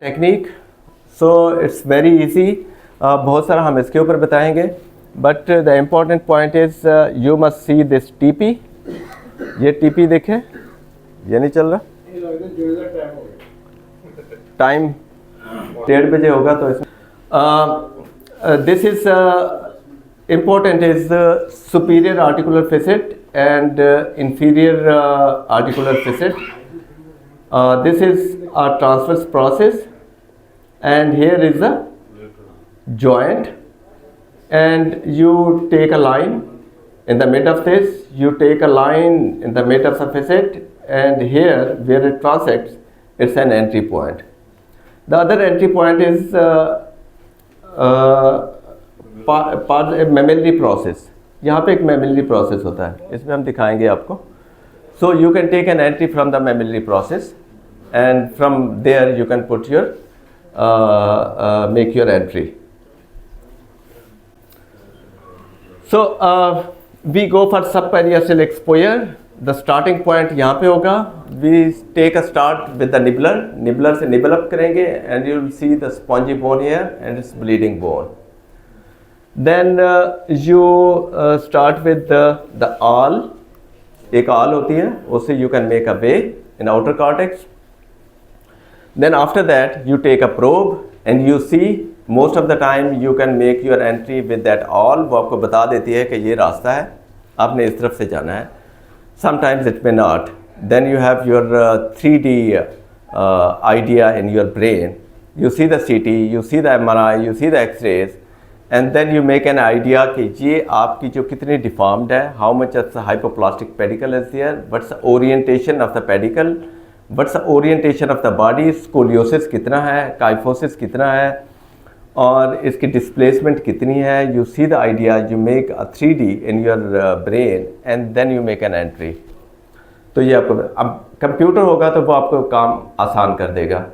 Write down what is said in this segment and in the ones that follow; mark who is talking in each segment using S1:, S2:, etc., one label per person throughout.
S1: Technique so it's very easy, बहुत सारा हम इसके ऊपर बताएंगे, but the important point is you must see this TP. ये टीपी देखें, ये नहीं चल रहा, टाइम 1:30 बजे होगा। तो इसमें this is important is superior articular facet and inferior articular facet. This is a transverse process, and here is a joint, and you take a line in the mid of this, you take a line in the mid of the facet, and here where it transects, it's an entry point. The other entry point is mammillary process. यहाँ पे एक mammillary process होता है, इसमें हम दिखाएंगे आपको. So you can take an entry from the mammillary process, and from there you can put your make your entry. So we go for subperiosteal exposure. The starting point यहाँ पे होगा. We take a start with the nibbler. Nibbler से nibble up करेंगे, and you will see the spongy bone here and it's bleeding bone. Then you start with the awl. एक आल होती है, उससे you can make a way in outer cortex. Then after that you take a probe and you see most of the time you can make your entry with that awl. वो आपको बता देती है कि ये रास्ता है, आपने इस तरफ से जाना है. Sometimes it may not. Then you have your 3D idea in your brain. You see the CT, you see the MRI, you see the X-rays, and then you make an idea कि ये आपकी जो कितनी deformed है, how much of the hypoplastic pedicle is there, what's the orientation of the pedicle, what's the orientation of the body, scoliosis कितना है, kyphosis कितना है, और इसकी displacement कितनी है. You see the idea, you make a 3D in your brain, and then you make an entry. तो ये आपको, अब कंप्यूटर होगा तो वो आपको काम आसान कर देगा.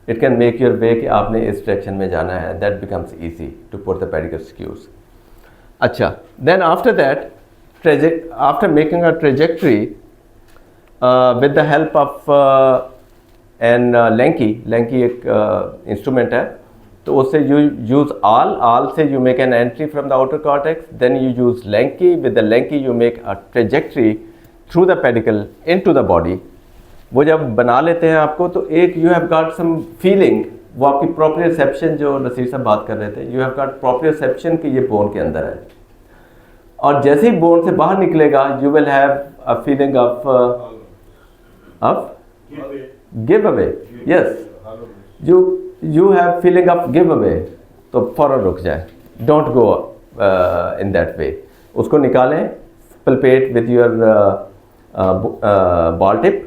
S1: It can make your way कि आपने इस डायरेक्शन में जाना है. That becomes easy to put the pedicle skews. अच्छा, then after that, after making a trajectory with the help of an Lenki एक instrument है, तो उससे you use awl से you make an entry from the outer cortex. Then you use Lenki. With the Lenki you make a trajectory through the pedicle into the body. वो जब बना लेते हैं आपको, तो एक you have got some feeling, वो आपकी प्रोप्रियोसेप्शन जो नसीर साहब बात कर रहे थे, यू हैव गॉट प्रोप्रियोसेप्शन कि ये बोन के अंदर है. और जैसे ही बोन से बाहर निकलेगा you will have a feeling of give away. Yes, you have feeling of give away. तो फौरन रुक जाए, don't go in that way. उसको निकालें, palpate with your ball tip,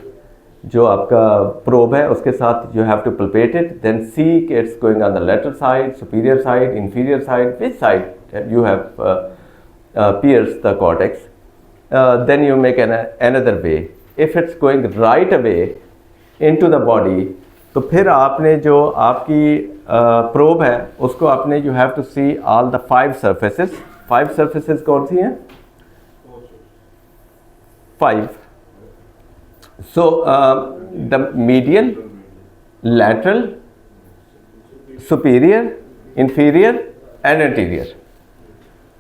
S1: जो आपका प्रोब है उसके साथ you have to palpate it. Then see कि it's going on the lateral side, superior side, inferior side, which side you have pierced the cortex. Then you make another way. If it's going right away into the body, तो फिर आपने जो आपकी probe है उसको आपने you have to see all the 5 surfaces. 5 surfaces कौन सी हैं? 5. So the medial, lateral, superior, inferior and anterior.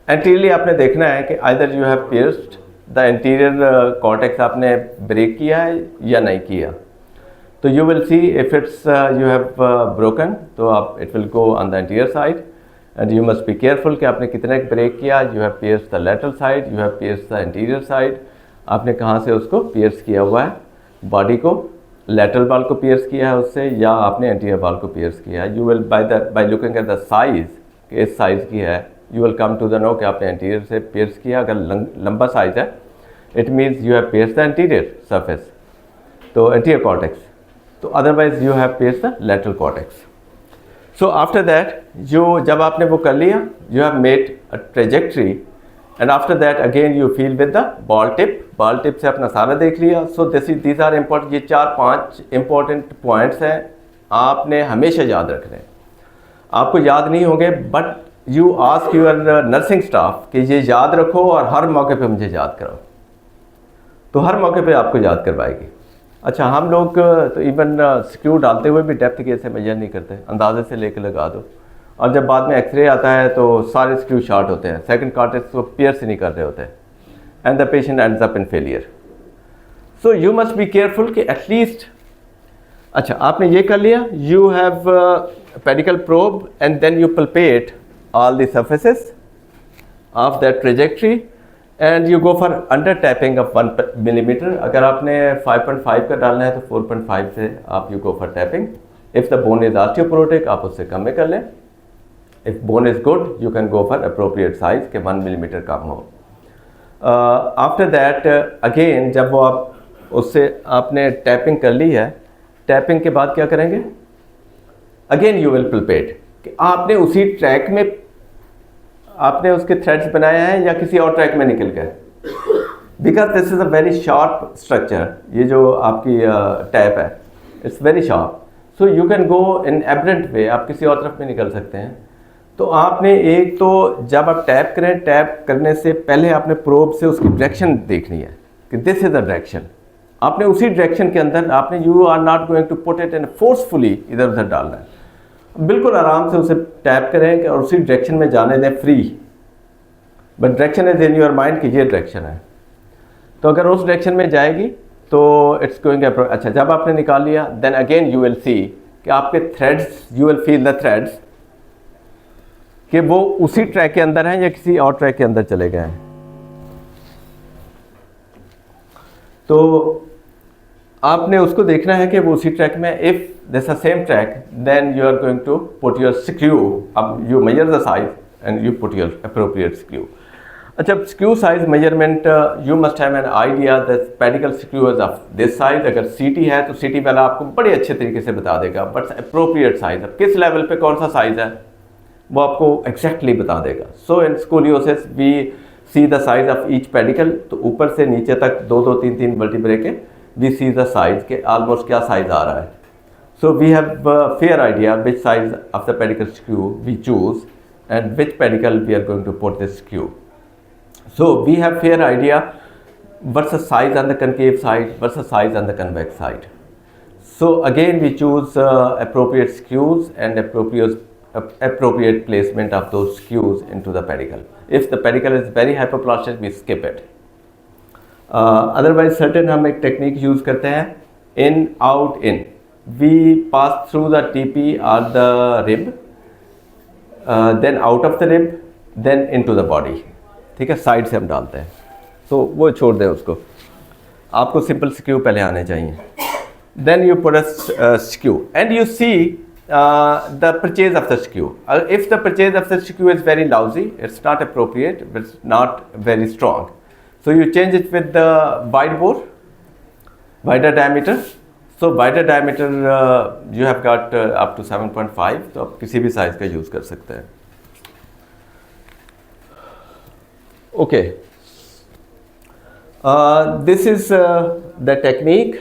S1: Anteriorly आपने देखना है कि either you have pierced the anterior cortex, आपने break किया है या नहीं किया. तो you will see if it's you have broken, तो आप it will go on the anterior side, and you must be careful कि आपने कितने break किया. You have pierced the lateral side, you have pierced the anterior side. आपने कहाँ से उसको pierce किया हुआ है, बॉडी को, lateral wall को pierce किया है उससे, या आपने anterior wall को pierce किया है. You will by looking at the size, कि इस size की है, you will come to the know कि आपने anterior से pierce किया. अगर लंबा size है, it means you have pierced the anterior surface, तो anterior cortex. तो otherwise you have pierced the lateral cortex. So after that, जब आपने वो कर लिया, you have made a trajectory, and after that again you feel with the ball tip. ball tip से अपना सारा देख लिया. So these are important. ये 4-5 important points हैं, आपने हमेशा याद रखने हैं. आपको याद नहीं होंगे, but you ask your nursing staff कि ये याद रखो और हर मौके पे मुझे याद कराओ, तो हर मौके पे आपको याद करवाएगी. अच्छा, हम लोग तो इवन स्क्रू डालते हुए भी डेप्थ कैसे मेजर नहीं करते, अंदाजे से लेके लगा दो, और जब बाद में एक्सरे आता है तो सारे स्क्रू शॉर्ट होते हैं, सेकंड कार्टेक्स को पियर्स ही नहीं कर रहे होते हैं, and the patient ends up in failure. So you must be careful कि एटलीस्ट, अच्छा आपने ये कर लिया, you have pedicle probe and then you palpate all the surfaces of that trajectory and you go for under tapping of 1 millimetre. अगर आपने 5.5 का डालना है तो 4.5 से आप you go for tapping. If the bone is osteoporotic आप उससे कम में कर लें। If bone is good you can go for appropriate size के 1 मिलीमीटर कम हो। आफ्टर दैट अगेन जब वो आप उससे आपने टैपिंग कर ली है, टैपिंग के बाद क्या करेंगे, अगेन यू विल पल्पेट कि आपने उसी ट्रैक में आपने उसके थ्रेड्स बनाए हैं या किसी और ट्रैक में निकल गए, because this is a very sharp structure. ये जो आपकी टैप है it's very sharp, so you can go in aberrant way, आप किसी और तरफ में निकल सकते हैं। तो आपने एक तो जब आप टैप करें, टैप करने से पहले आपने प्रोब से उसकी डायरेक्शन देखनी है कि दिस इज़ द डायरेक्शन, आपने उसी डायरेक्शन के अंदर आपने you are not going to put it in forcefully इधर उधर डालना है, बिल्कुल आराम से उसे टैप करें और उसी डायरेक्शन में जाने दें free, but direction is in your mind कि ये डायरेक्शन है। तो अगर उस डायरेक्शन में जाएगी तो इट्स गोइंग। अच्छा, जब आपने निकाल लिया then again you will see कि आपके threads, you will feel the threads कि वो उसी ट्रैक के अंदर हैं या किसी और ट्रैक के अंदर चले गए हैं। तो आपने उसको देखना है कि वो उसी ट्रैक में, if this a same track then you are going to put your screw, अब you measure the size and you put your appropriate screw. अच्छा, screw size measurement you must have an idea that pedicle screw is of this size. अगर CT है तो सीटी वाला आपको बड़े अच्छे तरीके से बता देगा, बट अप्रोप्रिएट साइज किस लेवल पे कौन सा साइज है वो आपको एग्जैक्टली बता देगा। So in scoliosis we see the size of each pedicle, तो ऊपर से नीचे तक 2-2, 3-3 वर्टिब्रे के वी सी द साइज के ऑलमोस्ट क्या साइज आ रहा है। So we have fair idea which size of the pedicle screw we choose and which pedicle we are going to put this screw. So we have fair idea versus size on the concave side versus size on the convex side. So again we choose appropriate screws and appropriate placement of those screws into the pedicle. If the pedicle is very hypoplastic we skip it. Otherwise certain हम एक technique use करते हैं in out in. We pass through the TP or the rib, then out of the rib, then into the body. ठीक है, side से हम डालते हैं, तो वो छोड़ दें उसको, आपको सिंपल स्क्रू पहले आने चाहिए। Then you put a screw and you see the purchase of the screw. If the purchase of the screw is very lousy, it's not appropriate, it's not very strong, so you change it with the wide bore, wider diameter. So wider diameter you have got up to 7.5, तो आप किसी भी size का use कर सकते हैं। Okay, this is the technique